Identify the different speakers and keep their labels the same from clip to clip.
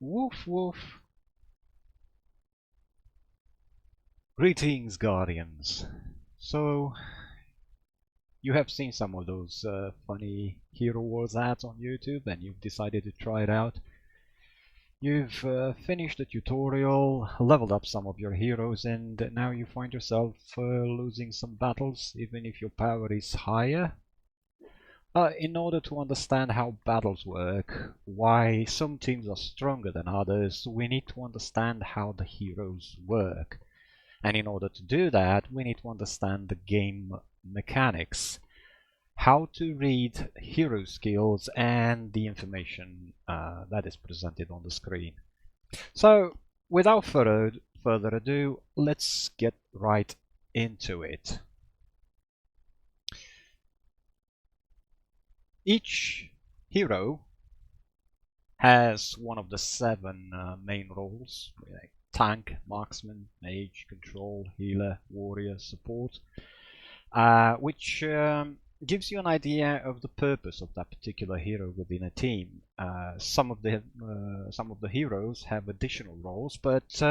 Speaker 1: Woof woof. Greetings, Guardians. So, you have seen some of those funny Hero Wars ads on YouTube and you've decided to try it out. You've finished the tutorial, leveled up some of your heroes, and now you find yourself losing some battles, even if your power is higher. In order to understand how battles work, why some teams are stronger than others, we need to understand how the heroes work. And in order to do that, we need to understand the game mechanics, how to read hero skills and the information that is presented on the screen. So, without further ado, let's get right into it. Each hero has one of the 7 main roles, like tank, marksman, mage, control, healer, warrior, support, which gives you an idea of the purpose of that particular hero within a team. Some of the heroes have additional roles, but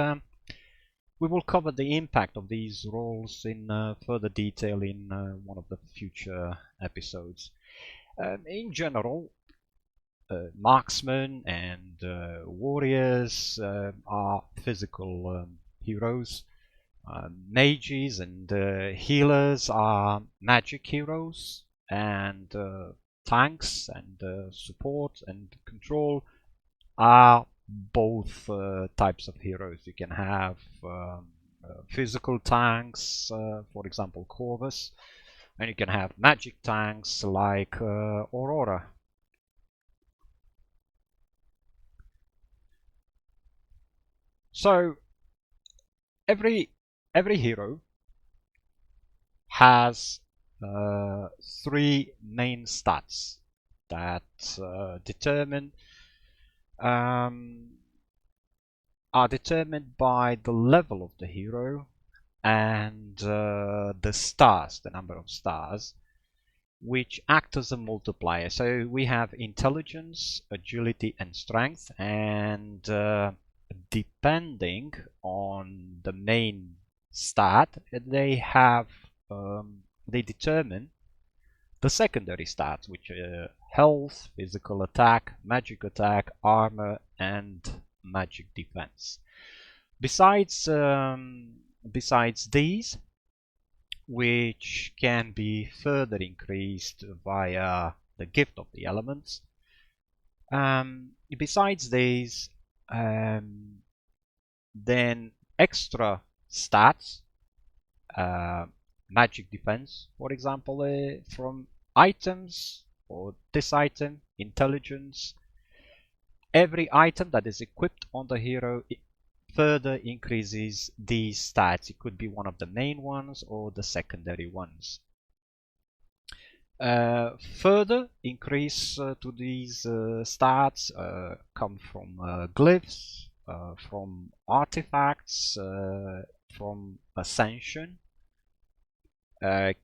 Speaker 1: we will cover the impact of these roles in further detail in one of the future episodes. In general, marksmen and warriors are physical heroes. Mages and healers are magic heroes, and tanks and support and control are both types of heroes. You can have physical tanks, for example Corvus, and you can have magic tanks like Aurora. So every hero has 3 main stats that are determined by the level of the hero and the stars, the number of stars, which act as a multiplier. So we have intelligence, agility, and strength, and depending on the main stat, they determine the secondary stats, which are health, physical attack, magic attack, armor, and magic defense. Besides these, which can be further increased via the gift of the elements, besides these, then extra stats, magic defense, for example, from items, or this item, intelligence. Every item that is equipped on the hero further increases these stats. It could be one of the main ones or the secondary ones. Further increase to these stats come from glyphs, from artifacts, from ascension.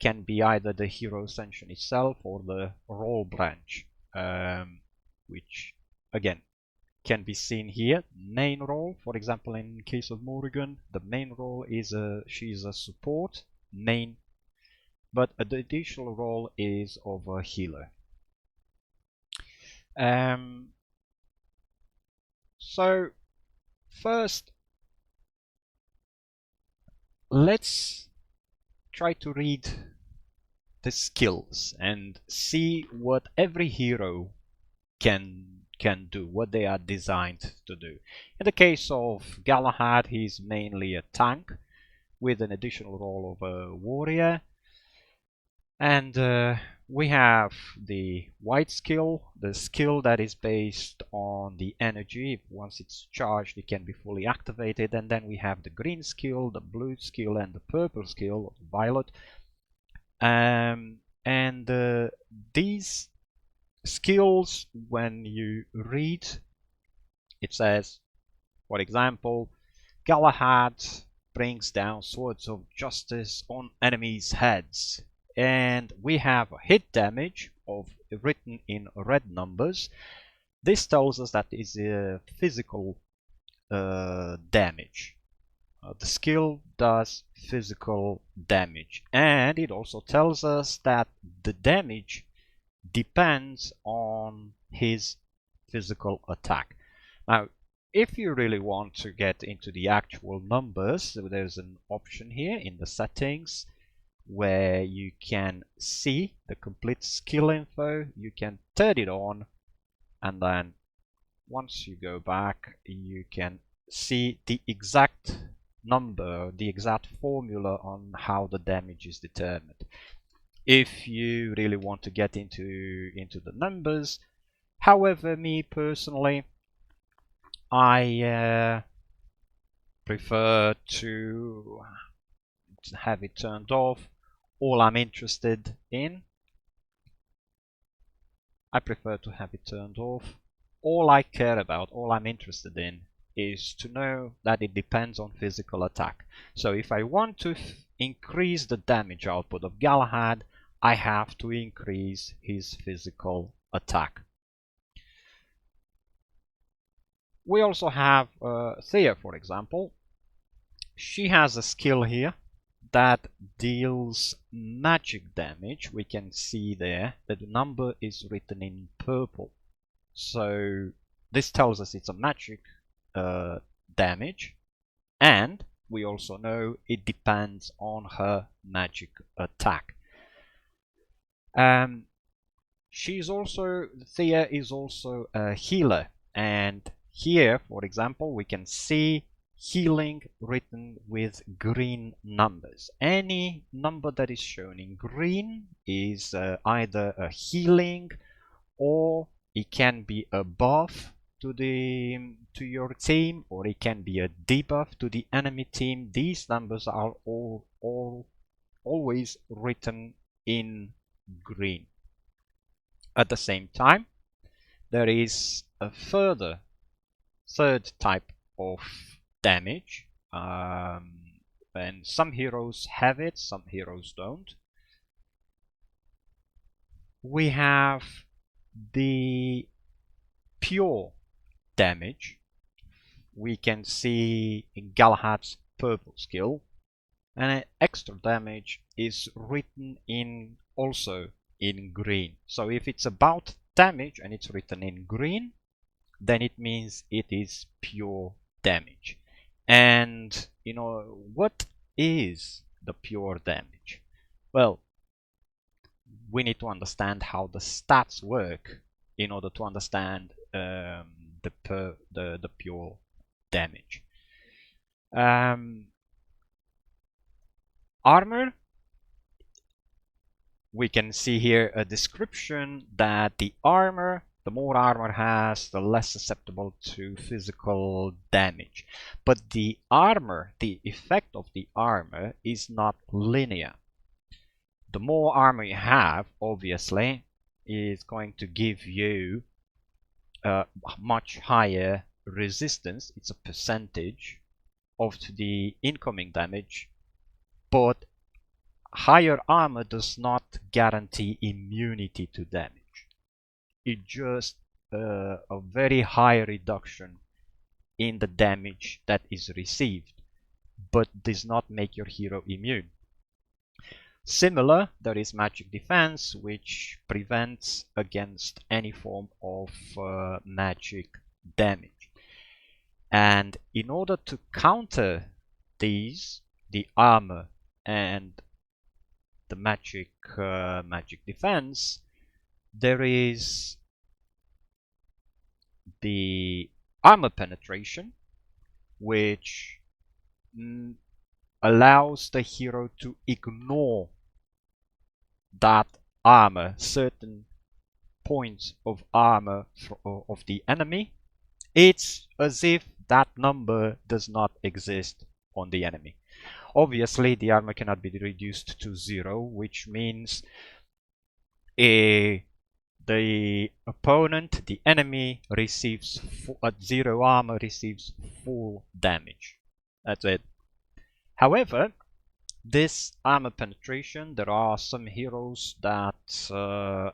Speaker 1: Can be either the hero ascension itself or the role branch, which again can be seen here. Main role, for example, in case of Morrigan, the main role is she's a support main, but the additional role is of a healer. So first, let's try to read the skills and see what every hero can do, what they are designed to do. In the case of Galahad, he's mainly a tank with an additional role of a warrior. And we have the white skill, the skill that is based on the energy. Once it's charged, it can be fully activated. And then we have the green skill, the blue skill, and the purple skill, violet. These skills, when you read, it says, for example, Galahad brings down swords of justice on enemies' heads. And we have a hit damage of written in red numbers, This tells us that is a physical damage. The skill does physical damage, and it also tells us that the damage depends on his physical attack. Now, if you really want to get into the actual numbers, there's an option here in the settings where you can see the complete skill info. You can turn it on, and then once you go back, you can see the exact number, the exact formula on how the damage is determined. If you really want to get into the numbers, however, me personally, I prefer to have it turned off. All I'm interested in, I prefer to have it turned off. All I care about, all I'm interested in, is to know that it depends on physical attack. So if I want to increase the damage output of Galahad, I have to increase his physical attack. We also have Thea, for example. She has a skill here that deals magic damage. We can see there that the number is written in purple. So this tells us it's a magic damage, and we also know it depends on her magic attack. Thea is also a healer, and here, for example, we can see healing written with green numbers. Any number that is shown in green is either a healing, or it can be a buff to your team, or it can be a debuff to the enemy team. These numbers are always written in green. At the same time, there is a third type of damage, and some heroes have it, some heroes don't. We have the pure damage. We can see in Galahad's purple skill, and extra damage is written in also in green. So if it's about damage and it's written in green, then it means it is pure damage. And you know, what is the pure damage? Well, we need to understand how the stats work in order to understand the pure damage. Armor, we can see here a description that the more armor has, the less susceptible to physical damage. But the effect of the armor is not linear. The more armor you have, obviously, is going to give you a much higher resistance. It's a percentage of the incoming damage, but higher armor does not guarantee immunity to damage. It's just a very high reduction in the damage that is received, but does not make your hero immune. Similar, there is magic defense, which prevents against any form of magic damage. And in order to counter these, the armor and the magic defense, there is the armor penetration, which allows the hero to ignore that armor, certain points of armor of the enemy. It's as if that number does not exist on the enemy. Obviously, the armor cannot be reduced to 0, which means the opponent, the enemy, receives at 0 armor, receives full damage. That's it. However, this armor penetration, there are some heroes that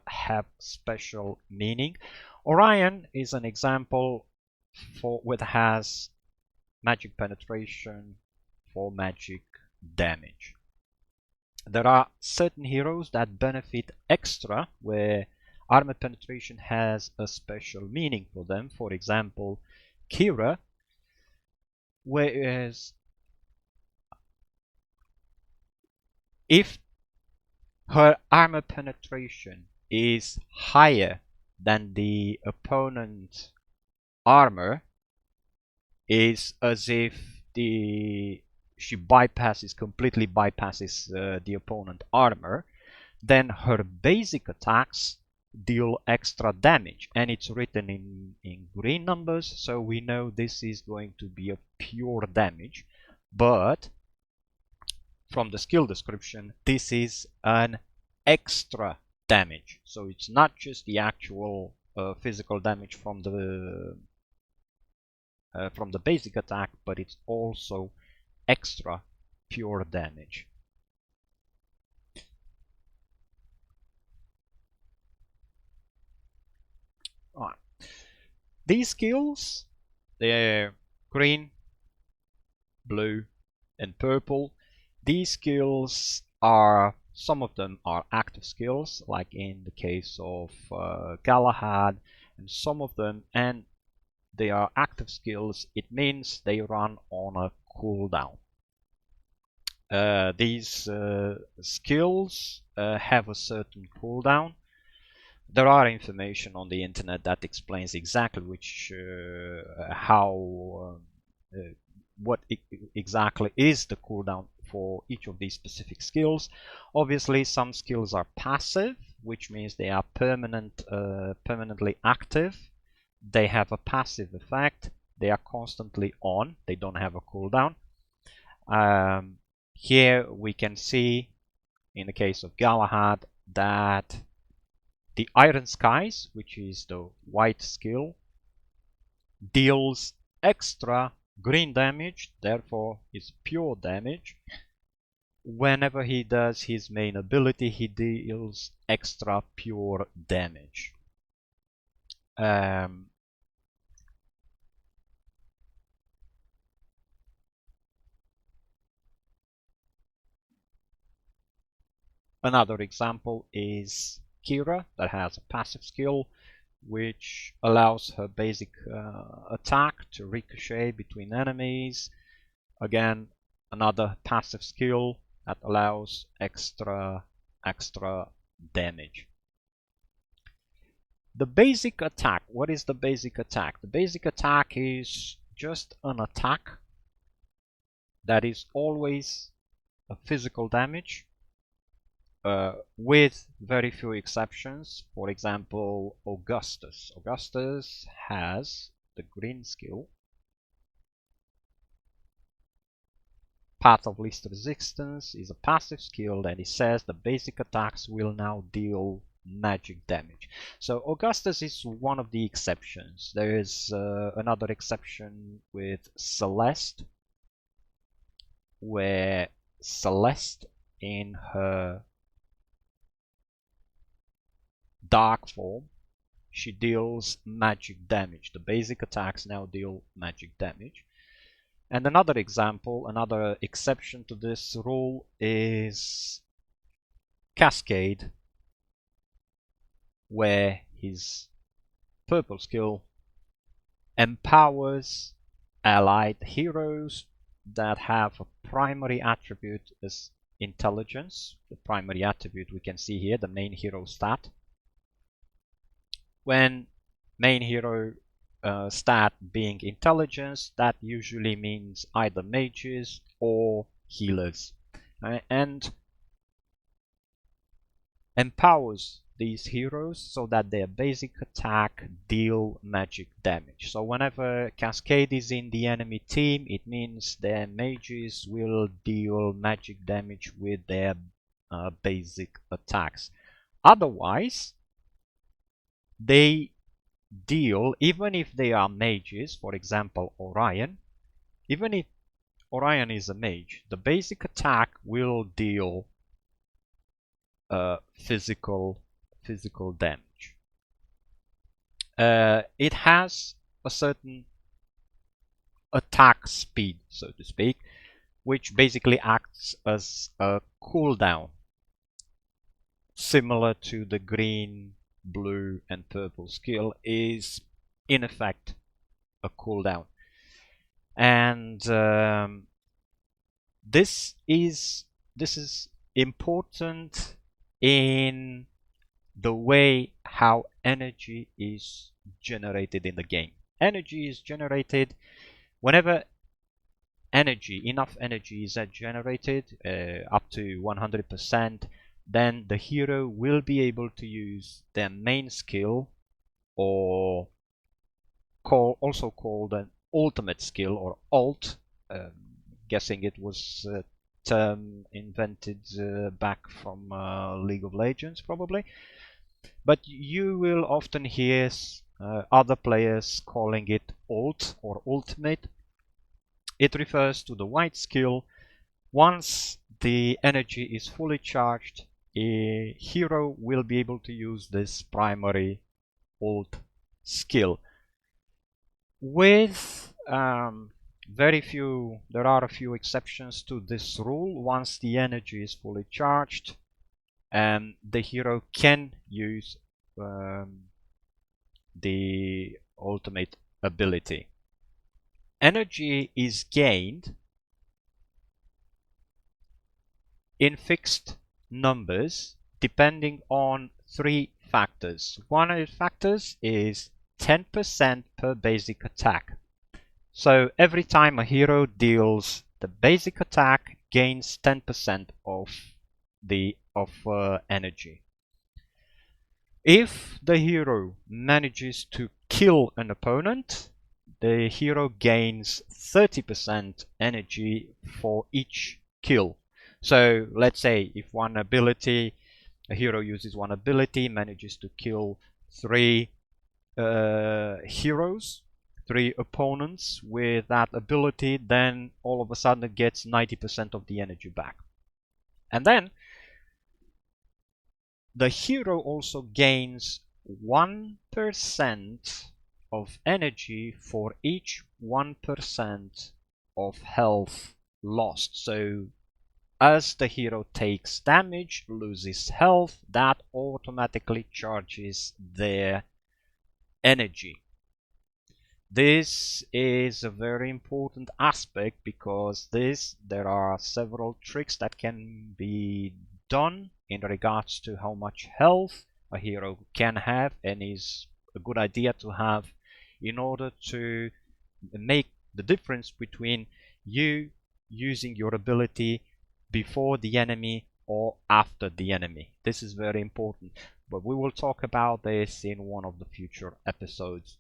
Speaker 1: have special meaning. Orion is an example for what has magic penetration for magic damage. There are certain heroes that benefit extra where armor penetration has a special meaning for them. For example, Kira, whereas if her armor penetration is higher than the opponent's armor, is as if she completely bypasses the opponent armor, then her basic attacks deal extra damage, and it's written in green numbers, so we know this is going to be a pure damage. But from the skill description, this is an extra damage, so it's not just the actual physical damage from the basic attack, but it's also extra pure damage. Alright. These skills, they're green, blue, and purple. These skills are, some of them are active skills, like in the case of Galahad, and some of them, and they are active skills, it means they run on a cooldown. These skills have a certain cooldown. There are information on the internet that explains exactly what exactly is the cooldown for each of these specific skills. Obviously, some skills are passive, which means they are permanently active. They have a passive effect. They are constantly on. They don't have a cooldown. Here we can see, in the case of Galahad, that the Iron Skies, which is the white skill, deals extra green damage, therefore is pure damage. Whenever he does his main ability, he deals extra pure damage. Another example is Kira, that has a passive skill which allows her basic attack to ricochet between enemies. Again, another passive skill that allows extra damage. The basic attack. What is the basic attack? The basic attack is just an attack that is always a physical damage, with very few exceptions. For example, Augustus. Augustus has the green skill, Path of Least Resistance, is a passive skill that it says the basic attacks will now deal magic damage. So Augustus is one of the exceptions. There is another exception with Celeste, where Celeste in her dark form, she deals magic damage. The basic attacks now deal magic damage. And another example, another exception to this rule is Cascade, where his purple skill empowers allied heroes that have a primary attribute as intelligence. The primary attribute we can see here, the main hero stat. When main hero stat being intelligence, that usually means either mages or healers, and empowers these heroes so that their basic attack deal magic damage. So whenever Cascade is in the enemy team, it means their mages will deal magic damage with their basic attacks. Otherwise, they deal, even if they are mages, for example Orion, even if Orion is a mage, the basic attack will deal physical damage. it has a certain attack speed, so to speak, which basically acts as a cooldown, similar to the green, blue, and purple skill is in effect a cooldown. And this is important in the way how energy is generated in the game. Energy is generated whenever enough energy is generated up to 100%, then the hero will be able to use their main skill, or also called an ultimate skill or ult. Guessing it was a term invented back from League of Legends probably. But you will often hear other players calling it ult or ultimate. It refers to the white skill. Once the energy is fully charged, a hero will be able to use this primary ult skill. With there are a few exceptions to this rule. Once the energy is fully charged, the hero can use the ultimate ability. Energy is gained in fixed numbers depending on 3 factors. One of the factors is 10% per basic attack. So every time a hero deals the basic attack, gains 10% of energy. If the hero manages to kill an opponent, the hero gains 30% energy for each kill. So let's say if a hero uses one ability, manages to kill 3 heroes, 3 opponents with that ability, then all of a sudden it gets 90% of the energy back. And then the hero also gains 1% of energy for each 1% of health lost. So as the hero takes damage, loses health, that automatically charges their energy. This is a very important aspect because there are several tricks that can be done in regards to how much health a hero can have, and is a good idea to have in order to make the difference between you using your ability before the enemy or after the enemy. This is very important, but we will talk about this in one of the future episodes.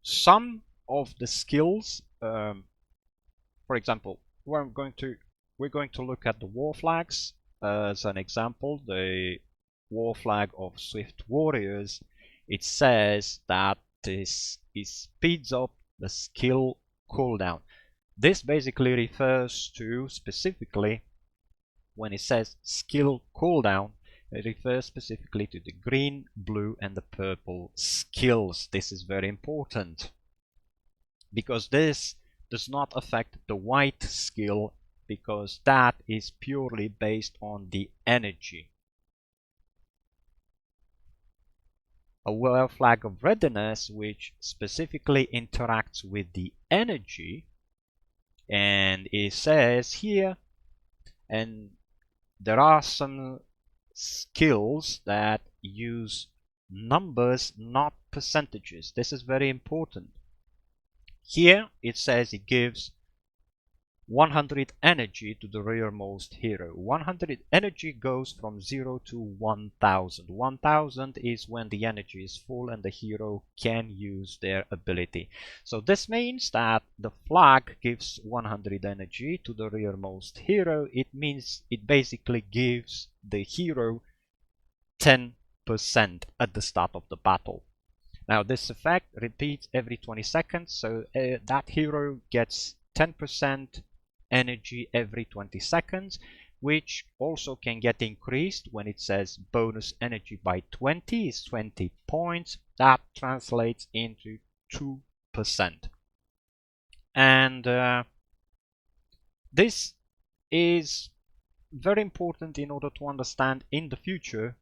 Speaker 1: Some of the skills, for example, we're going to look at the war flags as an example. The war flag of Swift Warriors, it says that it speeds up the skill cooldown. This basically refers to, specifically when it says skill cooldown, it refers specifically to the green, blue, and the purple skills. This is very important because this does not affect the white skill, because that is purely based on the energy. A war flag of readiness, which specifically interacts with the energy, and it says here, and there are some skills that use numbers, not percentages. This is very important. Here it says it gives 100 energy to the rearmost hero. 100 energy goes from 0 to 1000. 1000 is when the energy is full and the hero can use their ability. So this means that the flag gives 100 energy to the rearmost hero. It means it basically gives the hero 10% at the start of the battle. Now this effect repeats every 20 seconds, so that hero gets 10% energy every 20 seconds. which also can get increased when it says bonus energy by 20 is 20 points. That translates into 2%. And this is very important in order to understand in the future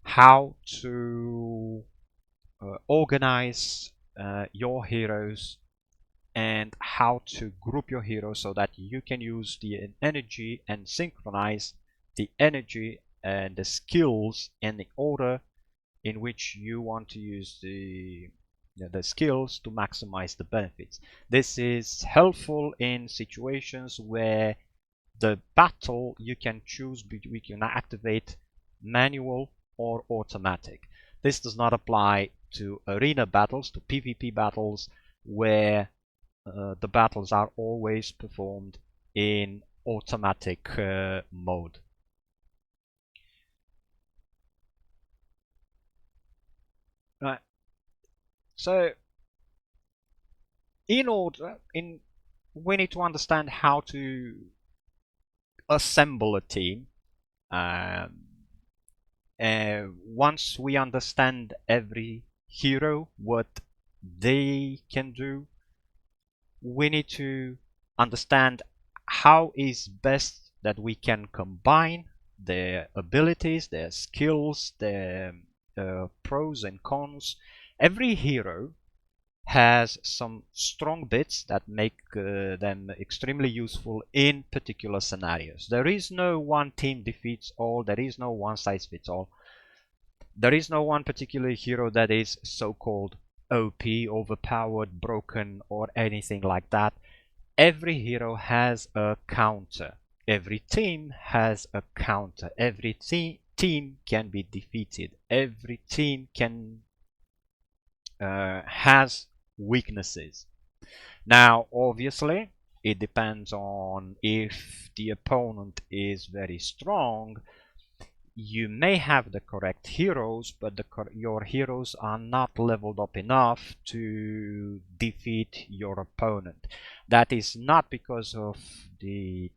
Speaker 1: how to organize your heroes and how to group your heroes so that you can use the energy and synchronize the energy and the skills in the order in which you want to use the skills to maximize the benefits. This is helpful in situations where the battle you can choose between, you can activate manual or automatic. This does not apply to arena battles, to PvP battles, where the battles are always performed in automatic mode. Right. So, we need to understand how to assemble a team. Once we understand every hero, what they can do, we need to understand how is best that we can combine their abilities, their skills, their pros and cons. Every hero has some strong bits that make them extremely useful in particular scenarios. There is no one team defeats all, there is no one size fits all. There is no one particular hero that is so-called OP, overpowered, broken, or anything like that. Every hero has a counter. Every team has a counter. Every team can be defeated. Every team can has weaknesses. Now, obviously, it depends on if the opponent is very strong. You may have the correct heroes, but your heroes are not leveled up enough to defeat your opponent. That is not because of the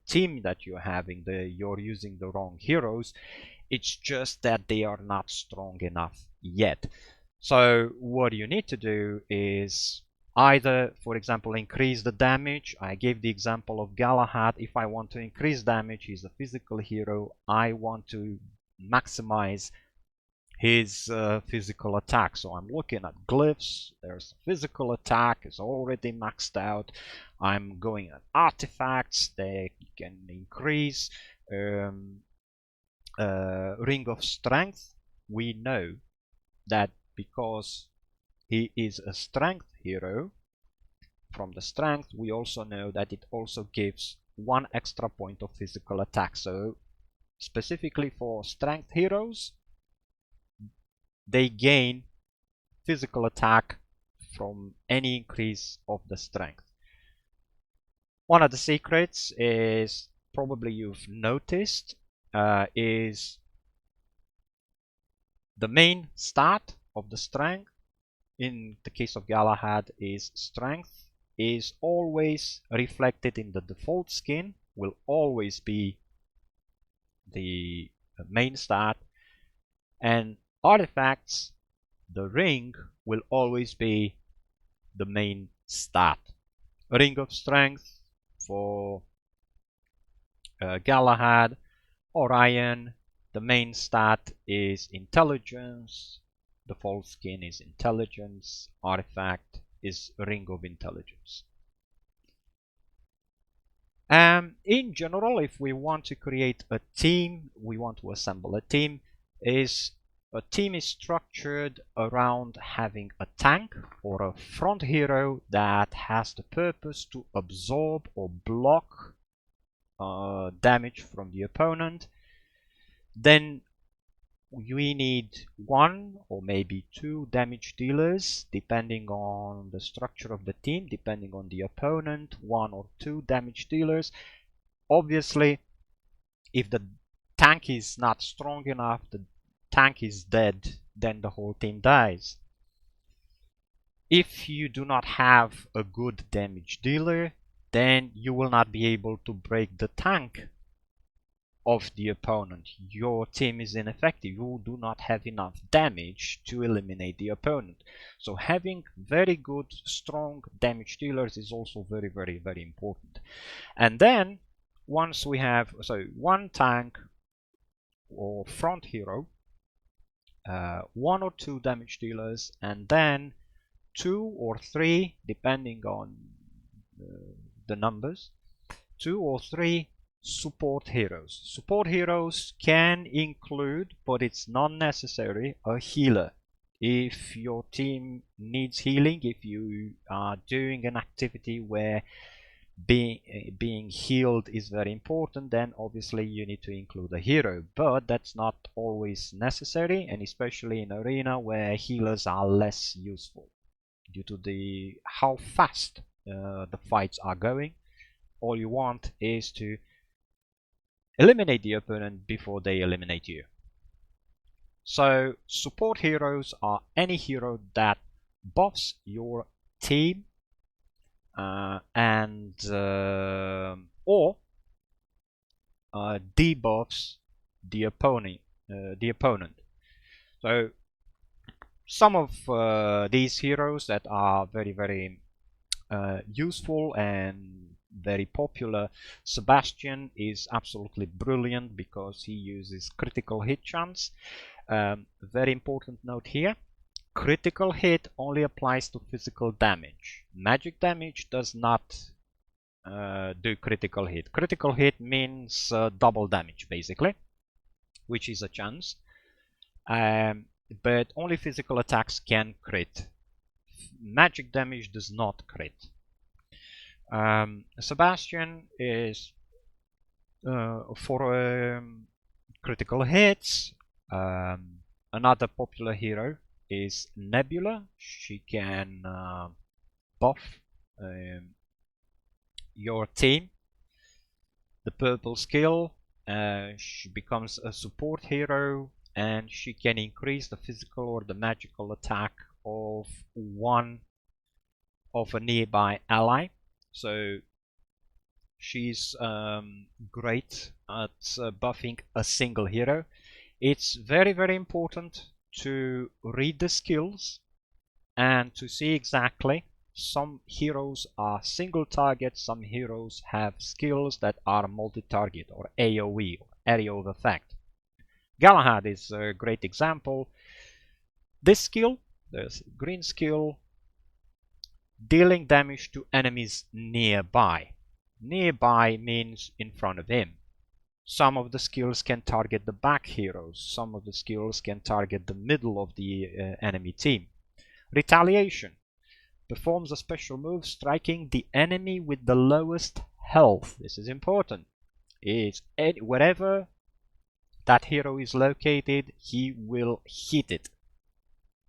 Speaker 1: team that you're having, you're using the wrong heroes. It's just that they are not strong enough yet. So what you need to do is either, for example, increase the damage. I gave the example of Galahad. If I want to increase damage, he's a physical hero. I want to maximize his physical attack. So I'm looking at glyphs. There's physical attack is already maxed out. I'm going at artifacts. They can increase. Ring of Strength. We know that because he is a strength hero, from the strength we also know that it also gives 1 extra point of physical attack. So specifically for strength heroes, they gain physical attack from any increase of the strength. One of the secrets is, probably you've noticed, is the main stat of the strength. In the case of Galahad, is strength is always reflected in the default skin, will always be the main stat, and artifacts, the ring, will always be the main stat. Ring of Strength for Galahad. Orion, the main stat is intelligence. Default skin is intelligence. Artifact is Ring of Intelligence. In general, if we want to create a team, we want to assemble a team, a team is structured around having a tank or a front hero that has the purpose to absorb or block damage from the opponent. Then we need 1 or maybe 2 damage dealers, depending on the structure of the team, depending on the opponent, 1 or 2 damage dealers. Obviously, if the tank is not strong enough, the tank is dead, then the whole team dies. If you do not have a good damage dealer, then you will not be able to break the tank of the opponent. Your team is ineffective. You do not have enough damage to eliminate the opponent. So having very good, strong damage dealers is also very, very, very important. And then once we have one tank or front hero, one or two damage dealers, and then 2 or 3, depending on the numbers, 2 or 3 support heroes. Support heroes can include, but it's not necessary, a healer. If your team needs healing, if you are doing an activity where being healed is very important, then obviously you need to include a hero, but that's not always necessary, and especially in arena where healers are less useful due to how fast the fights are going. All you want is to eliminate the opponent before they eliminate you. So support heroes are any hero that buffs your team or debuffs the opponent. So some of these heroes that are very, very useful and very popular. Sebastian is absolutely brilliant because he uses critical hit chance. Very important note here: critical hit only applies to physical damage. Magic damage does not do critical hit. Critical hit means double damage basically, which is a chance, but only physical attacks can crit. Magic damage does not crit. Sebastian is for critical hits. Another popular hero is Nebula. She can buff your team. The purple skill, she becomes a support hero, and she can increase the physical or the magical attack of one of a nearby ally. So she's great at buffing a single hero. It's very, very important to read the skills and to see exactly. Some heroes are single target, some heroes have skills that are multi-target, or AoE, or area of effect. Galahad is a great example. This skill, the green skill, dealing damage to enemies nearby. Nearby means in front of him. Some of the skills can target the back heroes. Some of the skills can target the middle of the enemy team. Retaliation performs a special move striking the enemy with the lowest health. This is important. It's wherever that hero is located, he will hit it.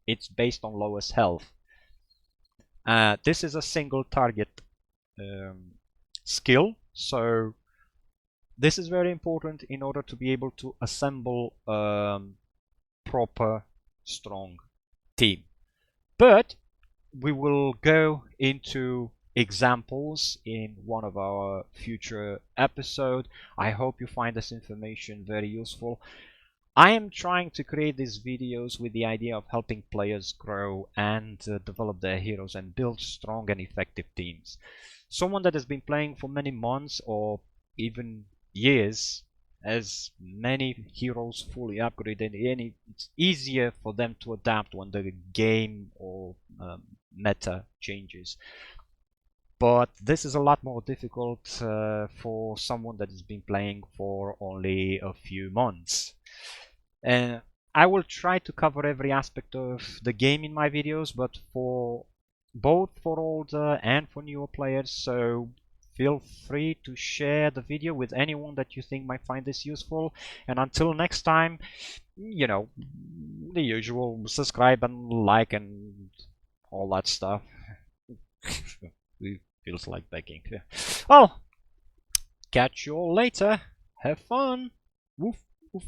Speaker 1: It's based on lowest health. This is a single target skill, so this is very important in order to be able to assemble a proper strong team. But we will go into examples in one of our future episodes. I hope you find this information very useful. I am trying to create these videos with the idea of helping players grow and develop their heroes and build strong and effective teams. Someone that has been playing for many months or even years has many heroes fully upgraded, and it's easier for them to adapt when the game or meta changes. But this is a lot more difficult for someone that has been playing for only a few months. I will try to cover every aspect of the game in my videos, but for both for older and for newer players, so feel free to share the video with anyone that you think might find this useful. And until next time, you know, the usual: subscribe and like and all that stuff. It feels like begging. Well, catch you all later. Have fun. Woof, woof.